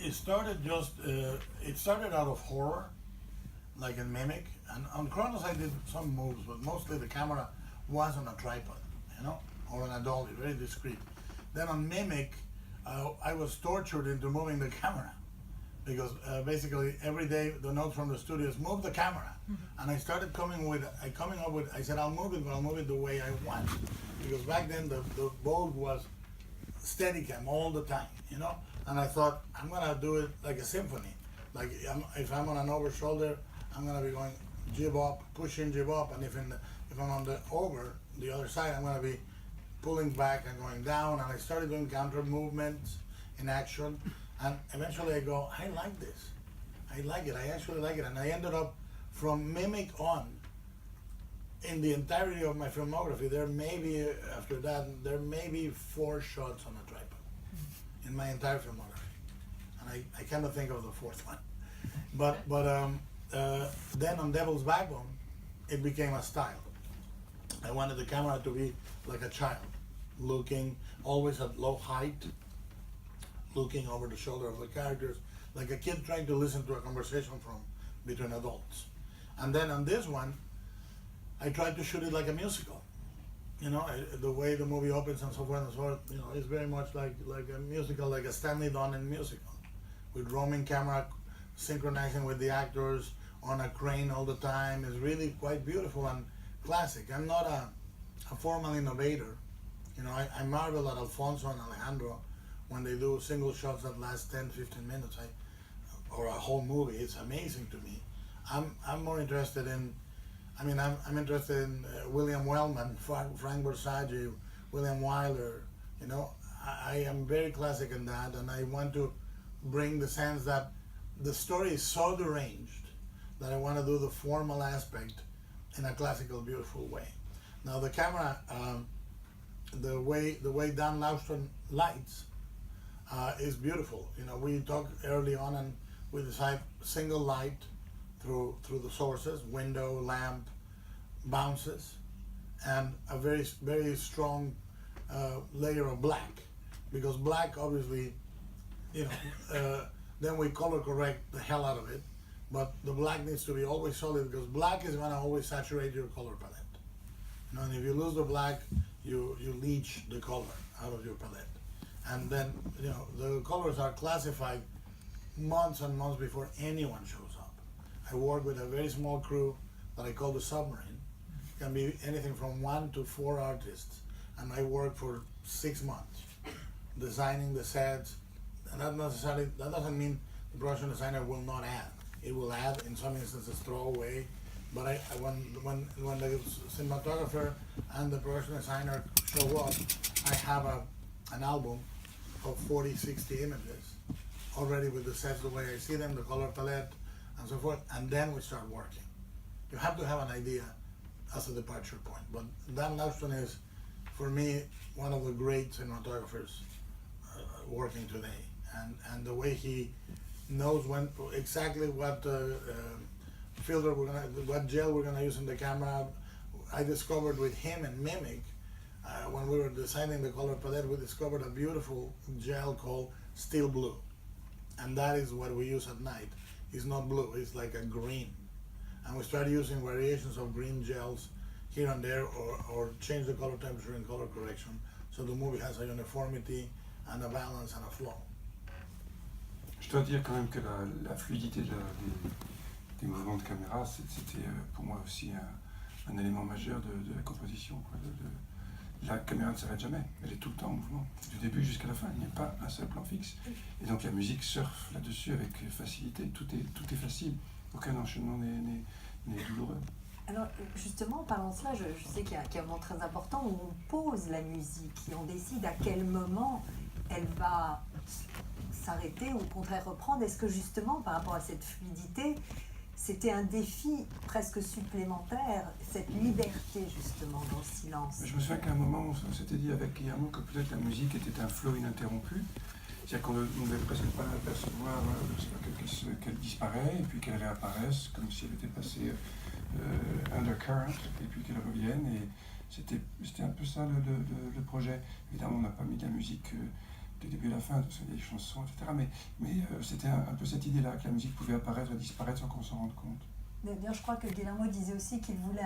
It started out of horror, like in Mimic, and on Kronos I did some moves, but mostly the camera was on a tripod, you know, or on a dolly, very discreet. Then on Mimic, I was tortured into moving the camera because basically every day the note from the studio is move the camera, and I started I said I'll move it, but I'll move it the way I want, because back then the Vogue was Steadicam all the time, you know, and I thought I'm gonna do it like a symphony, like if I'm on an over shoulder, I'm gonna be going jib up, pushing jib up, and if I'm on the other side, I'm gonna be pulling back and going down, and I started doing counter movements in action, and eventually I go, I like this, I like it, I actually like it, and I ended up from Mimic on, in the entirety of my filmography, there may be 4 shots on a tripod in my entire filmography, and I cannot think of the 4th one. But then on Devil's Backbone, it became a style. I wanted the camera to be like a child, looking always at low height, looking over the shoulder of the characters, like a kid trying to listen to a conversation between adults. And then on this one, I tried to shoot it like a musical. You know, the way the movie opens and so forth and so forth, you know, it's very much like a musical, like a Stanley Donen musical, with roaming camera synchronizing with the actors on a crane all the time. Is really quite beautiful and classic. I'm not a formal innovator. You know, I marvel at Alfonso and Alejandro when they do single shots that last 10, 15 minutes, or a whole movie. It's amazing to me. I'm more interested in, I'm interested in William Wellman, Frank Bersagi, William Wyler. You know, I am very classic in that, and I want to bring the sense that the story is so deranged that I want to do the formal aspect in a classical, beautiful way. Now the camera, the way Dan Laustron lights is beautiful. You know, we talked early on, and we decide single light through the sources, window, lamp, bounces, and a very, very strong layer of black, because black obviously, you know, then we color correct the hell out of it, but the black needs to be always solid, because black is going to always saturate your color palette. You know, and if you lose the black, you leach the color out of your palette. And then, you know, the colors are classified months and months before anyone shows up. I work with a very small crew that I call the Submarine. It can be anything from 1 to 4 artists, and I work for 6 months designing the sets. And that doesn't mean the production designer will not add. It will add, in some instances, throw away. But when the cinematographer and the production designer show up, I have an album of 40, 60 images already with the sets the way I see them, the color palette, and so forth, and then we start working. You have to have an idea as a departure point. But Dan Laustron is, for me, one of the great cinematographers working today. And the way he knows exactly what filter what gel we're gonna use in the camera. I discovered with him and Mimic, when we were designing the color palette, we discovered a beautiful gel called Steel Blue, and that is what we use at night. It's not blue; it's like a green, and we started using variations of green gels here and there, or change the color temperature in color correction, so the movie has a uniformity and a balance and a flow. Je dois dire quand même que la fluidité des mouvements de caméra, c'était pour moi aussi un élément majeur de la composition, quoi. La caméra ne s'arrête jamais, elle est tout le temps en mouvement, du début jusqu'à la fin, il n'y a pas un seul plan fixe. Et donc la musique surfe là-dessus avec facilité, tout est facile, aucun enchaînement n'est douloureux. Alors justement, en parlant de cela, je sais qu'il y a un moment très important où on pose la musique et on décide à quel moment elle va s'arrêter ou au contraire reprendre. Est-ce que justement, par rapport à cette fluidité, c'était un défi presque supplémentaire, cette liberté justement dans le silence? Je me souviens qu'à un moment, on s'était dit avec Guillermo que peut-être la musique était un flow ininterrompu, c'est-à-dire qu'on ne devait presque pas apercevoir qu'elle disparaît et puis qu'elle réapparaisse comme si elle était passée undercurrent et puis qu'elle revienne, et c'était un peu ça le projet. Évidemment, on n'a pas mis de la musique du début à la fin, des chansons, etc. Mais c'était un peu cette idée-là, que la musique pouvait apparaître et disparaître sans qu'on s'en rende compte. D'ailleurs, je crois que Guillermo disait aussi qu'il voulait